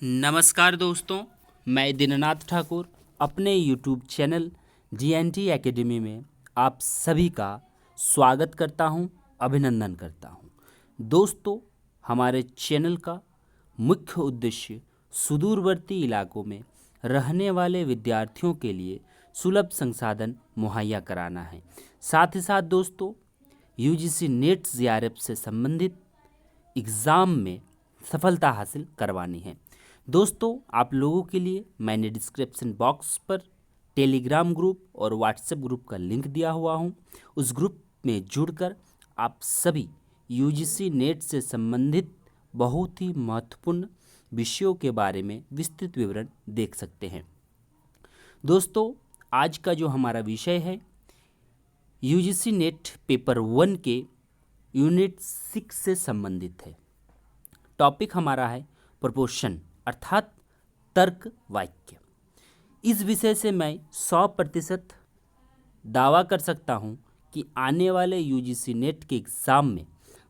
नमस्कार दोस्तों, मैं दीननाथ ठाकुर अपने यूट्यूब चैनल जीएनटी एकेडमी में आप सभी का स्वागत करता हूं, अभिनंदन करता हूं। दोस्तों, हमारे चैनल का मुख्य उद्देश्य सुदूरवर्ती इलाकों में रहने वाले विद्यार्थियों के लिए सुलभ संसाधन मुहैया कराना है। साथ ही साथ दोस्तों, यूजीसी नेट जेआरएफ से संबंधित एग्ज़ाम में सफलता हासिल करवानी है। दोस्तों, आप लोगों के लिए मैंने डिस्क्रिप्शन बॉक्स पर टेलीग्राम ग्रुप और व्हाट्सएप ग्रुप का लिंक दिया हुआ हूं। उस ग्रुप में जुड़कर आप सभी यूजीसी नेट से संबंधित बहुत ही महत्वपूर्ण विषयों के बारे में विस्तृत विवरण देख सकते हैं। दोस्तों, आज का जो हमारा विषय है यूजीसी नेट पेपर 1 के यूनिट 6 से संबंधित है। टॉपिक हमारा है प्रोपोर्शन अर्थात तर्क वाक्य। इस विषय से मैं 100% दावा कर सकता हूँ कि आने वाले यूजीसी नेट के एग्ज़ाम में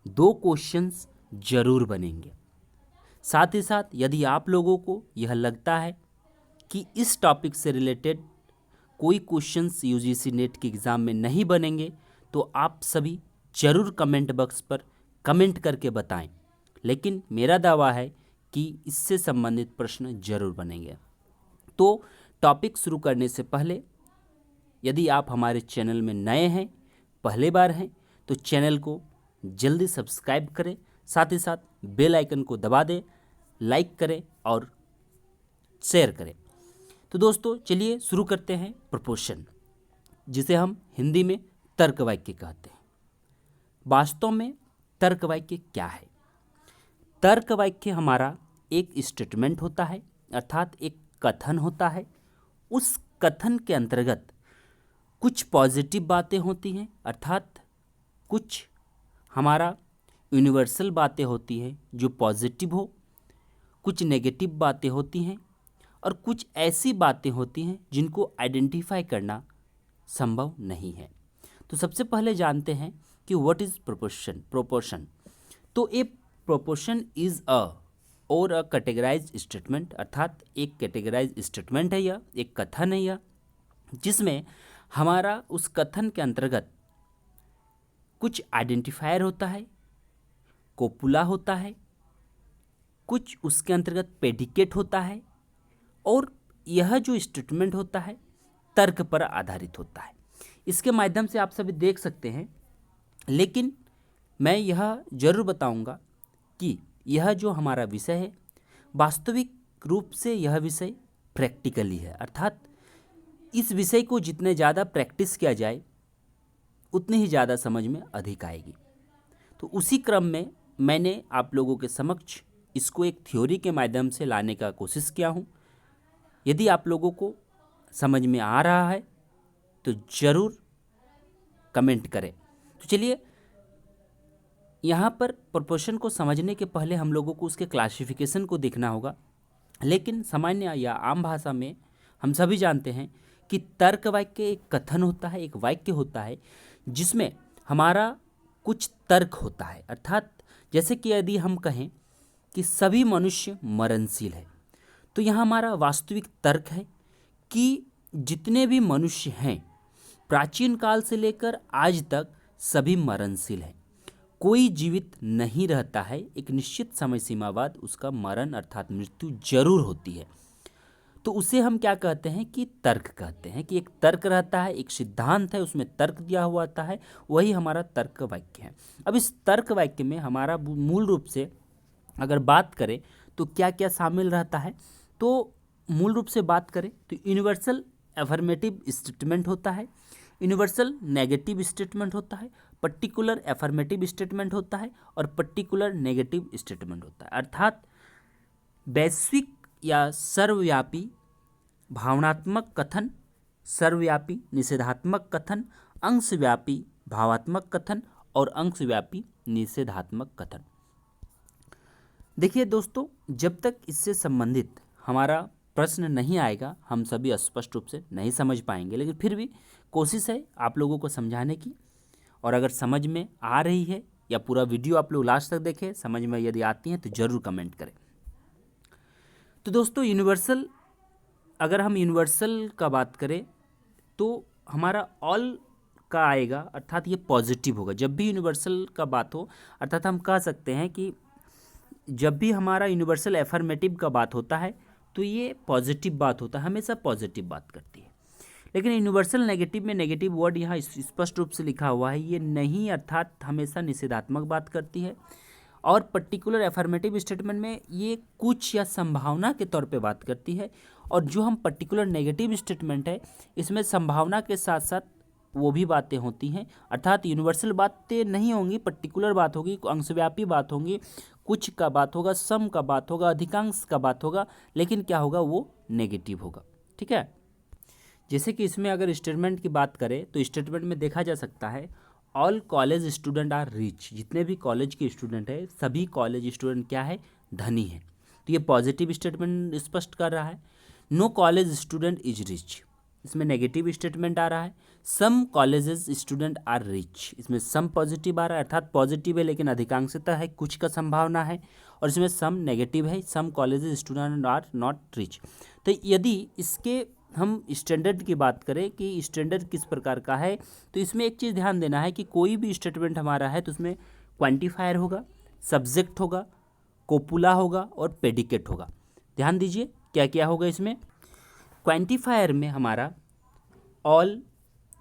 2 क्वेश्चंस जरूर बनेंगे। साथ ही साथ यदि आप लोगों को यह लगता है कि इस टॉपिक से रिलेटेड कोई क्वेश्चंस यूजीसी नेट के एग्ज़ाम में नहीं बनेंगे तो आप सभी जरूर कमेंट बॉक्स पर कमेंट करके बताएं। लेकिन मेरा दावा है कि इससे संबंधित प्रश्न जरूर बनेंगे। तो टॉपिक शुरू करने से पहले यदि आप हमारे चैनल में नए हैं, पहले बार हैं, तो चैनल को जल्दी सब्सक्राइब करें, साथ ही साथ बेल आइकन को दबा दें, लाइक करें और शेयर करें। तो दोस्तों, चलिए शुरू करते हैं प्रोपोर्शन, जिसे हम हिंदी में तर्क वाक्य कहते हैं। वास्तव में तर्क वाक्य क्या है? तर्क वाक्य हमारा एक स्टेटमेंट होता है, अर्थात एक कथन होता है। उस कथन के अंतर्गत कुछ पॉजिटिव बातें होती हैं, अर्थात कुछ हमारा यूनिवर्सल बातें होती हैं जो पॉजिटिव हो, कुछ नेगेटिव बातें होती हैं और कुछ ऐसी बातें होती हैं जिनको आइडेंटिफाई करना संभव नहीं है। तो सबसे पहले जानते हैं कि व्हाट इज प्रोपोर्शन। तो a proportion is a categorized statement, अर्थात एक कैटेगराइज्ड स्टेटमेंट है, यह एक कथन है यह, जिसमें हमारा उस कथन के अंतर्गत कुछ आइडेंटिफायर होता है, कोपुला होता है, कुछ उसके अंतर्गत प्रेडिकेट होता है और यह जो स्टेटमेंट होता है तर्क पर आधारित होता है। इसके माध्यम से आप सभी देख सकते हैं, लेकिन मैं यह जरूर बताऊंगा कि यह जो हमारा विषय है वास्तविक रूप से यह विषय प्रैक्टिकली है, अर्थात इस विषय को जितने ज़्यादा प्रैक्टिस किया जाए उतनी ही ज़्यादा समझ में अधिक आएगी। तो उसी क्रम में मैंने आप लोगों के समक्ष इसको एक थ्योरी के माध्यम से लाने का कोशिश किया हूँ। यदि आप लोगों को समझ में आ रहा है तो ज़रूर कमेंट करें। तो चलिए, यहाँ पर प्रोपोर्शन को समझने के पहले हम लोगों को उसके क्लासिफिकेशन को देखना होगा। लेकिन सामान्य या आम भाषा में हम सभी जानते हैं कि तर्क वाक्य एक कथन होता है, एक वाक्य होता है जिसमें हमारा कुछ तर्क होता है। अर्थात जैसे कि यदि हम कहें कि सभी मनुष्य मरणशील है, तो यहाँ हमारा वास्तविक तर्क है कि जितने भी मनुष्य हैं प्राचीन काल से लेकर आज तक सभी मरणशील हैं। कोई जीवित नहीं रहता है, एक निश्चित समय सीमा बाद उसका मरण अर्थात मृत्यु जरूर होती है। तो उसे हम क्या कहते हैं कि तर्क कहते हैं, कि एक तर्क रहता है, एक सिद्धांत है, उसमें तर्क दिया हुआ आता है, वही हमारा तर्क वाक्य है। अब इस तर्क वाक्य में हमारा मूल रूप से अगर बात करें तो क्या क्या शामिल रहता है, तो मूल रूप से बात करें तो यूनिवर्सल एफर्मेटिव स्टेटमेंट होता है, यूनिवर्सल नेगेटिव स्टेटमेंट होता है, पर्टिकुलर एफर्मेटिव स्टेटमेंट होता है और पर्टिकुलर नेगेटिव स्टेटमेंट होता है। अर्थात वैश्विक या सर्वव्यापी भावनात्मक कथन, सर्वव्यापी निषेधात्मक कथन, अंशव्यापी भावात्मक कथन और अंशव्यापी निषेधात्मक कथन। देखिए दोस्तों, जब तक इससे संबंधित हमारा प्रश्न नहीं आएगा हम सभी स्पष्ट रूप से नहीं समझ पाएंगे, लेकिन फिर भी कोशिश है आप लोगों को समझाने की। और अगर समझ में आ रही है या पूरा वीडियो आप लोग लास्ट तक देखें, समझ में यदि आती हैं तो ज़रूर कमेंट करें। तो दोस्तों यूनिवर्सल, अगर हम यूनिवर्सल का बात करें तो हमारा ऑल का आएगा, अर्थात ये पॉजिटिव होगा। जब भी यूनिवर्सल का बात हो, अर्थात हम कह सकते हैं कि जब भी हमारा यूनिवर्सल एफर्मेटिव का बात होता है तो ये पॉजिटिव बात होता है, हमेशा पॉजिटिव बात करती है। लेकिन यूनिवर्सल नेगेटिव में नेगेटिव वर्ड यहाँ स्पष्ट रूप से लिखा हुआ है, ये नहीं, अर्थात हमेशा निषेधात्मक बात करती है। और पर्टिकुलर एफर्मेटिव स्टेटमेंट में ये कुछ या संभावना के तौर पे बात करती है। और जो हम पर्टिकुलर नेगेटिव स्टेटमेंट है, इसमें संभावना के साथ साथ वो भी बातें होती हैं, अर्थात यूनिवर्सल बातें नहीं होंगी, पर्टिकुलर बात होगी, अंशव्यापी बात होंगी, कुछ का बात होगा, सम का बात होगा, अधिकांश का बात होगा, लेकिन क्या होगा, वो नेगेटिव होगा। ठीक है, जैसे कि इसमें अगर स्टेटमेंट की बात करें तो स्टेटमेंट में देखा जा सकता है all college student are rich, जितने भी कॉलेज के स्टूडेंट हैं सभी कॉलेज स्टूडेंट क्या है, धनी है। तो ये पॉजिटिव स्टेटमेंट स्पष्ट कर रहा है। No college student is rich, इसमें नेगेटिव स्टेटमेंट आ रहा है। Some colleges student are rich, इसमें सम पॉजिटिव आ रहा है, अर्थात पॉजिटिव है लेकिन अधिकांशतः है, कुछ का संभावना है। और इसमें सम नेगेटिव है, some colleges student are not rich. तो यदि इसके हम स्टैंडर्ड की बात करें कि स्टैंडर्ड किस प्रकार का है, तो इसमें एक चीज़ ध्यान देना है कि कोई भी स्टेटमेंट हमारा है तो उसमें क्वांटिफायर होगा, सब्जेक्ट होगा, कोपुला होगा और प्रेडिकेट होगा। ध्यान दीजिए क्या क्या होगा इसमें। क्वांटिफायर में हमारा ऑल,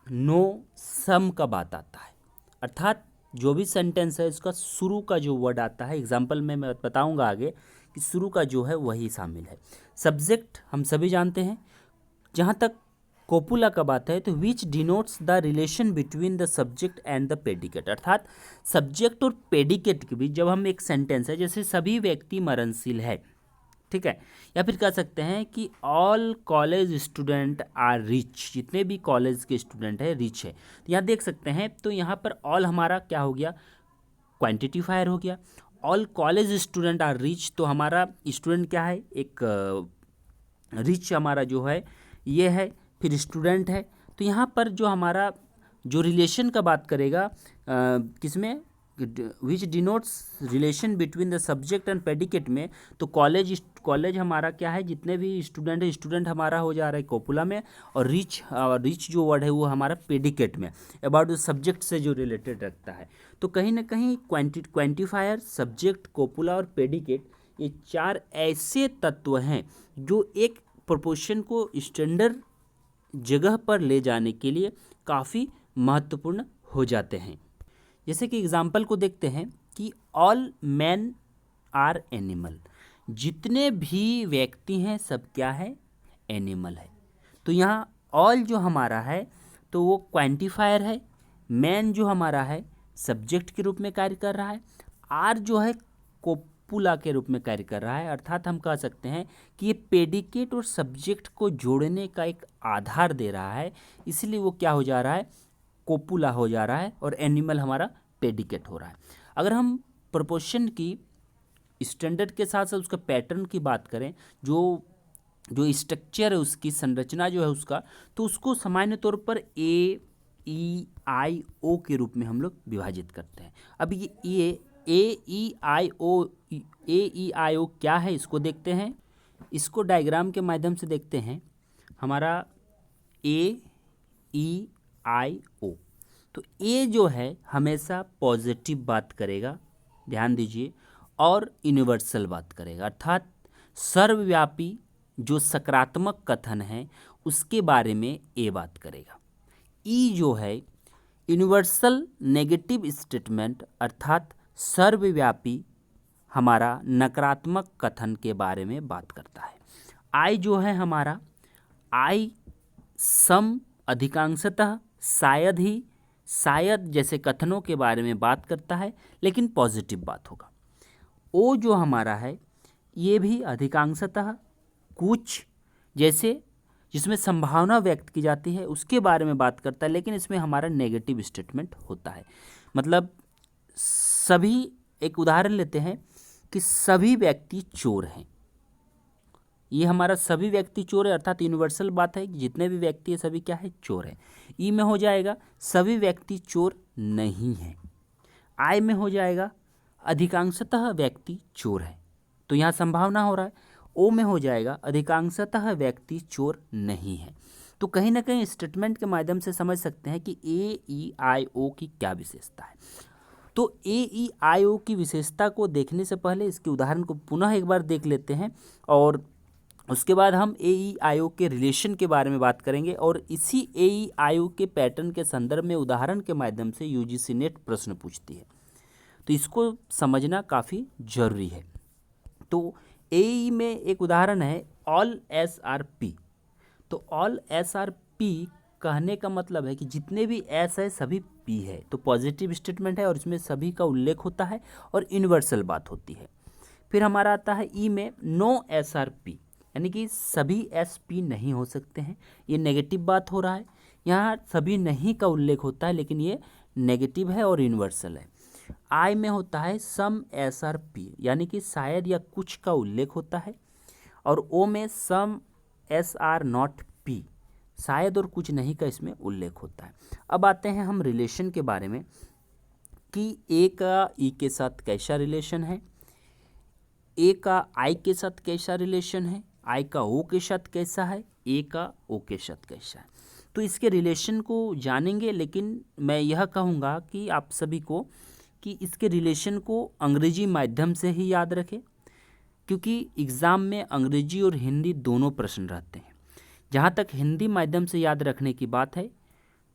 नो, सम का बात आता है, अर्थात जो भी सेंटेंस है उसका शुरू का जो वर्ड आता है, एग्जाम्पल में मैं बताऊंगा आगे कि शुरू का जो है वही शामिल है। सब्जेक्ट हम सभी जानते हैं। जहाँ तक कोपुला का बात है तो विच denotes the relation between the subject and the predicate, अर्थात सब्जेक्ट और प्रेडिकेट के बीच जब हम एक सेंटेंस है, जैसे सभी व्यक्ति मरणशील है, ठीक है, या फिर कह सकते हैं कि all college student are rich, जितने भी कॉलेज के स्टूडेंट है रिच है। तो यहाँ देख सकते हैं, तो यहाँ पर ऑल हमारा क्या हो गया, क्वांटिटीफायर हो गया। All college student are rich, तो हमारा स्टूडेंट क्या है, एक रिच हमारा जो है ये है, फिर स्टूडेंट है। तो यहाँ पर जो हमारा जो रिलेशन का बात करेगा किसमें, विच denotes relation between the subject and predicate में, तो कॉलेज हमारा क्या है, जितने भी स्टूडेंट है, स्टूडेंट हमारा हो जा रहा है कोपुला में, और रिच जो वर्ड है वो हमारा प्रेडिकेट में, अबाउट द सब्जेक्ट से जो रिलेटेड रखता है। तो कहीं ना कहीं क्वांटिफायर, सब्जेक्ट, कोपुला और प्रेडिकेट, ये चार ऐसे तत्व हैं जो एक प्रोपोर्शन को स्टैंडर्ड जगह पर ले जाने के लिए काफ़ी महत्वपूर्ण हो जाते हैं। जैसे कि एग्जाम्पल को देखते हैं कि ऑल मैन आर एनिमल, जितने भी व्यक्ति हैं सब क्या है, एनिमल है। तो यहाँ ऑल जो हमारा है तो वो क्वांटिफायर है, मैन जो हमारा है सब्जेक्ट के रूप में कार्य कर रहा है, आर जो है कोपुला के रूप में कार्य कर रहा है, अर्थात हम कह सकते हैं कि ये प्रेडिकेट और सब्जेक्ट को जोड़ने का एक आधार दे रहा है, इसलिए वो क्या हो जा रहा है, कोपुला हो जा रहा है, और एनिमल हमारा प्रेडिकेट हो रहा है। अगर हम प्रोपोर्शन की स्टैंडर्ड के साथ साथ उसका पैटर्न की बात करें, जो स्ट्रक्चर है उसकी संरचना जो है उसका, तो उसको सामान्य तौर पर AEIO के रूप में हम लोग विभाजित करते हैं। अब ये AEIO क्या है, इसको देखते हैं। इसको डायग्राम के माध्यम से देखते हैं। हमारा AEIO, तो ए जो है हमेशा पॉजिटिव बात करेगा, ध्यान दीजिए, और यूनिवर्सल बात करेगा, अर्थात सर्वव्यापी जो सकारात्मक कथन है उसके बारे में ए बात करेगा। ई जो है यूनिवर्सल नेगेटिव स्टेटमेंट, अर्थात सर्वव्यापी हमारा नकारात्मक कथन के बारे में बात करता है। आई जो है हमारा, आई सम, अधिकांशतः, शायद ही, शायद जैसे कथनों के बारे में बात करता है लेकिन पॉजिटिव बात होगा। ओ जो हमारा है ये भी अधिकांशतः, कुछ, जैसे जिसमें संभावना व्यक्त की जाती है उसके बारे में बात करता है, लेकिन इसमें हमारा नेगेटिव स्टेटमेंट होता है। मतलब सभी, एक उदाहरण लेते हैं कि सभी व्यक्ति चोर हैं, ये हमारा सभी व्यक्ति चोर है, अर्थात यूनिवर्सल बात है कि जितने भी व्यक्ति है सभी क्या है, चोर है। ई में हो जाएगा सभी व्यक्ति चोर नहीं हैं। आई में हो जाएगा अधिकांशतः व्यक्ति चोर है, तो यहाँ संभावना हो रहा है। ओ में हो जाएगा अधिकांशतः व्यक्ति चोर नहीं है। तो कहीं ना कहीं स्टेटमेंट के माध्यम से समझ सकते हैं कि AEIO की क्या विशेषता है। तो AEIO की विशेषता को देखने से पहले इसके उदाहरण को पुनः एक बार देख लेते हैं और उसके बाद हम AEIO के रिलेशन के बारे में बात करेंगे और इसी AEIO के पैटर्न के संदर्भ में उदाहरण के माध्यम से UGC नेट प्रश्न पूछती है, तो इसको समझना काफ़ी जरूरी है। तो AE में एक उदाहरण है ऑल SRP। तो ऑल SRP कहने का मतलब है कि जितने भी S है सभी P है, तो पॉजिटिव स्टेटमेंट है और इसमें सभी का उल्लेख होता है और यूनिवर्सल बात होती है। फिर हमारा आता है E में नो SRP, यानी कि सभी SP नहीं हो सकते हैं, ये नेगेटिव बात हो रहा है। यहाँ सभी नहीं का उल्लेख होता है लेकिन ये नेगेटिव है और यूनिवर्सल है। I में होता है सम SRP, यानी कि शायद या कुछ का उल्लेख होता है। और O में सम SR नॉट P, शायद और कुछ नहीं का इसमें उल्लेख होता है। अब आते हैं हम रिलेशन के बारे में कि A का E के साथ कैसा रिलेशन है, A का I के साथ कैसा रिलेशन है, I का O के साथ कैसा है, A का O के साथ कैसा है। तो इसके रिलेशन को जानेंगे, लेकिन मैं यह कहूँगा कि आप सभी को कि इसके रिलेशन को अंग्रेजी माध्यम से ही याद रखें, क्योंकि एग्ज़ाम में अंग्रेजी और हिंदी दोनों प्रश्न रहते हैं। जहाँ तक हिंदी माध्यम से याद रखने की बात है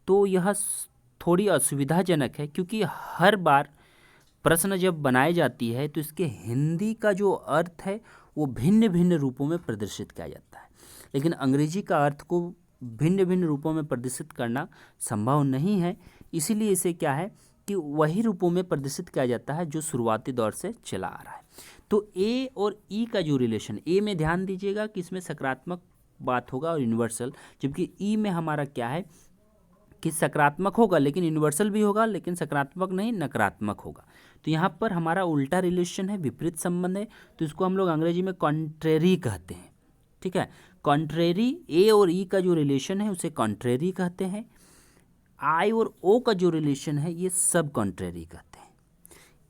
तो यह थोड़ी असुविधाजनक है, क्योंकि हर बार प्रश्न जब बनाई जाती है तो इसके हिंदी का जो अर्थ है वो भिन्न भिन्न रूपों में प्रदर्शित किया जाता है, लेकिन अंग्रेजी का अर्थ को भिन्न भिन्न रूपों में प्रदर्शित करना संभव नहीं है। इसीलिए इसे क्या है कि वही रूपों में प्रदर्शित किया जाता है जो शुरुआती दौर से चला आ रहा है। तो ए और ई का जो रिलेशन, ए में ध्यान दीजिएगा कि इसमें सकारात्मक बात होगा और यूनिवर्सल, जबकि ई में हमारा क्या है कि सकारात्मक होगा लेकिन यूनिवर्सल भी होगा, लेकिन सकारात्मक नहीं नकारात्मक होगा। तो यहाँ पर हमारा उल्टा रिलेशन है, विपरीत संबंध है, तो इसको हम लोग अंग्रेजी में कॉन्ट्रेरी कहते हैं। ठीक है, कॉन्ट्रेरी, ए और ई का जो रिलेशन है उसे कॉन्ट्रेरी कहते हैं। आई और ओ का जो रिलेशन है ये सब कॉन्ट्रेरी कहते हैं।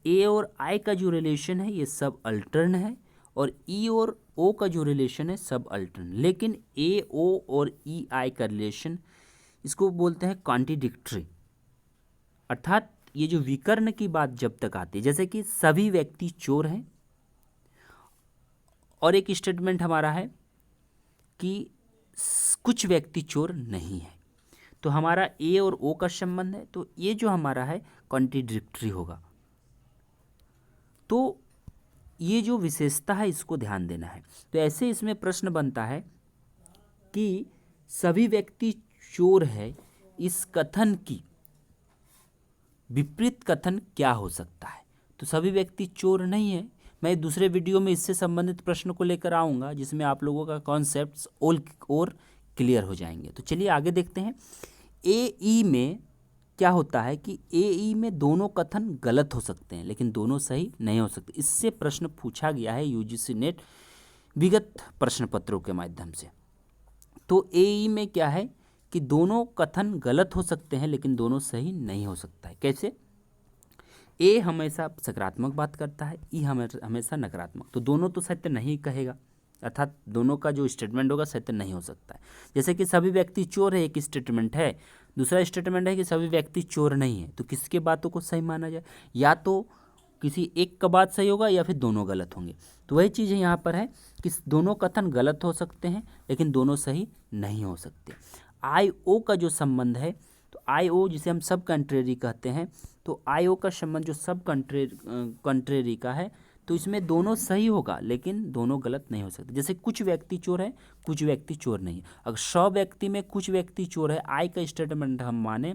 ए और आई का जो रिलेशन है ये सब अल्टर्न है, और ई और ओ का जो रिलेशन है सब अल्टर्न। लेकिन ए ओ और ई आई का रिलेशन, इसको बोलते हैं कॉन्ट्रडिक्टरी, अर्थात ये जो विकर्ण की बात जब तक आती है, जैसे कि सभी व्यक्ति चोर हैं, और एक स्टेटमेंट हमारा है कि कुछ व्यक्ति चोर नहीं है, तो हमारा ए और ओ का संबंध है, तो ये जो हमारा है कॉन्ट्रडिक्टरी होगा। तो ये जो विशेषता है इसको ध्यान देना है। तो ऐसे इसमें प्रश्न बनता है कि सभी व्यक्ति चोर है, इस कथन की विपरीत कथन क्या हो सकता है। तो सभी व्यक्ति चोर नहीं है, मैं दूसरे वीडियो में इससे संबंधित प्रश्न को लेकर आऊँगा जिसमें आप लोगों का कॉन्सेप्ट्स और क्लियर हो जाएंगे। तो चलिए आगे देखते हैं। ए ई में क्या होता है कि ए ई में दोनों कथन गलत हो सकते हैं लेकिन दोनों सही नहीं हो सकते। इससे प्रश्न पूछा गया है यूजीसी नेट विगत प्रश्न पत्रों के माध्यम से। तो ए ई में क्या है कि दोनों कथन गलत हो सकते हैं लेकिन दोनों सही नहीं हो सकता है। कैसे? ए हमेशा सकारात्मक बात करता है, ई हमेशा नकारात्मक, तो दोनों तो सत्य नहीं कहेगा, अर्थात दोनों का जो स्टेटमेंट होगा सत्य नहीं हो सकता है। जैसे कि सभी व्यक्ति चोर है, एक स्टेटमेंट है, दूसरा स्टेटमेंट है कि सभी व्यक्ति चोर नहीं है, तो किसके बातों को सही माना जाए? या तो किसी एक का बात सही होगा या फिर दोनों गलत होंगे। तो वही चीज़ यहाँ पर है कि दोनों कथन गलत हो सकते हैं लेकिन दोनों सही नहीं हो सकते। आई ओ का जो संबंध है, तो आई ओ जिसे हम सब कंट्रेरी कहते हैं, तो आई ओ का संबंध जो सब कंट्रेरी का है, तो इसमें दोनों सही होगा लेकिन दोनों गलत नहीं हो सकते। जैसे कुछ व्यक्ति चोर है, कुछ व्यक्ति चोर नहीं है। अगर 100 व्यक्ति में कुछ व्यक्ति चोर है, आई का स्टेटमेंट हम माने,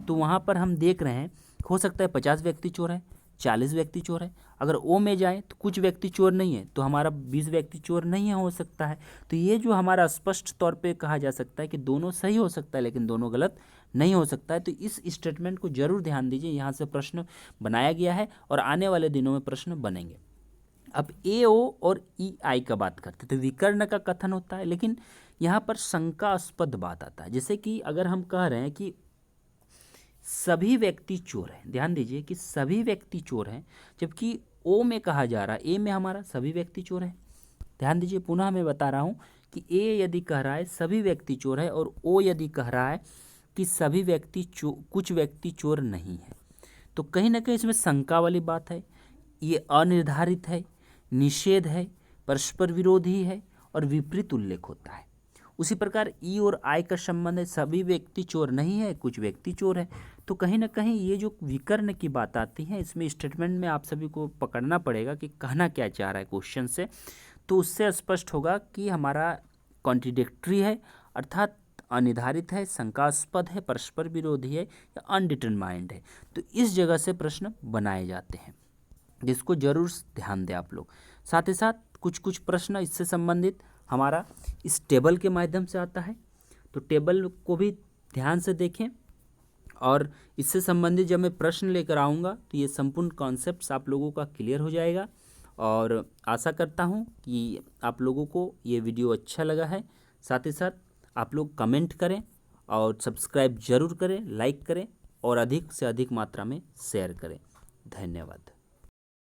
तो वहाँ पर हम देख रहे हैं हो सकता है 50 व्यक्ति चोर है, 40 व्यक्ति चोर है। अगर ओ में जाए तो कुछ व्यक्ति चोर नहीं है, तो हमारा 20 व्यक्ति चोर नहीं हो सकता है। तो ये जो हमारा स्पष्ट तौर पे कहा जा सकता है कि दोनों सही हो सकता है लेकिन दोनों गलत नहीं हो सकता है। तो इस स्टेटमेंट को जरूर ध्यान दीजिए, यहाँ से प्रश्न बनाया गया है और आने वाले दिनों में प्रश्न बनेंगे। अब ए ओ और ई आई का बात करते हैं, तो विकर्ण का कथन होता है, लेकिन यहाँ पर शंकास्पद बात आता है। जैसे कि अगर हम कह रहे हैं कि सभी व्यक्ति चोर हैं, ध्यान दीजिए कि सभी व्यक्ति चोर हैं, जबकि ओ में कहा जा रहा है, ए में हमारा सभी व्यक्ति चोर हैं, ध्यान दीजिए, पुनः मैं बता रहा हूँ कि ए यदि कह रहा है सभी व्यक्ति चोर है और ओ यदि कह रहा है कि सभी व्यक्ति कुछ व्यक्ति चोर नहीं है, तो कहीं ना कहीं इसमें शंका वाली बात है। ये अनिर्धारित है, निषेध है, परस्पर विरोधी है और विपरीत उल्लेख होता है। उसी प्रकार ई और आई का संबंध है, सभी व्यक्ति चोर नहीं है, कुछ व्यक्ति चोर है। तो कहीं ना कहीं ये जो विकर्ण की बात आती है, इसमें स्टेटमेंट में आप सभी को पकड़ना पड़ेगा कि कहना क्या चाह रहा है क्वेश्चन से। तो उससे स्पष्ट होगा कि हमारा कॉन्ट्रडिक्टरी है, अर्थात अनिर्धारित है, शंकास्पद है, परस्पर विरोधी है या अनडिटरमाइंड है। तो इस जगह से प्रश्न बनाए जाते हैं, जिसको जरूर ध्यान दें आप लोग। साथ ही साथ कुछ कुछ प्रश्न इससे संबंधित हमारा इस टेबल के माध्यम से आता है, तो टेबल को भी ध्यान से देखें। और इससे संबंधित जब मैं प्रश्न लेकर आऊँगा तो ये संपूर्ण कॉन्सेप्ट्स आप लोगों का क्लियर हो जाएगा। और आशा करता हूँ कि आप लोगों को ये वीडियो अच्छा लगा है। साथ ही साथ आप लोग कमेंट करें और सब्सक्राइब जरूर करें, लाइक करें और अधिक से अधिक मात्रा में शेयर करें। धन्यवाद।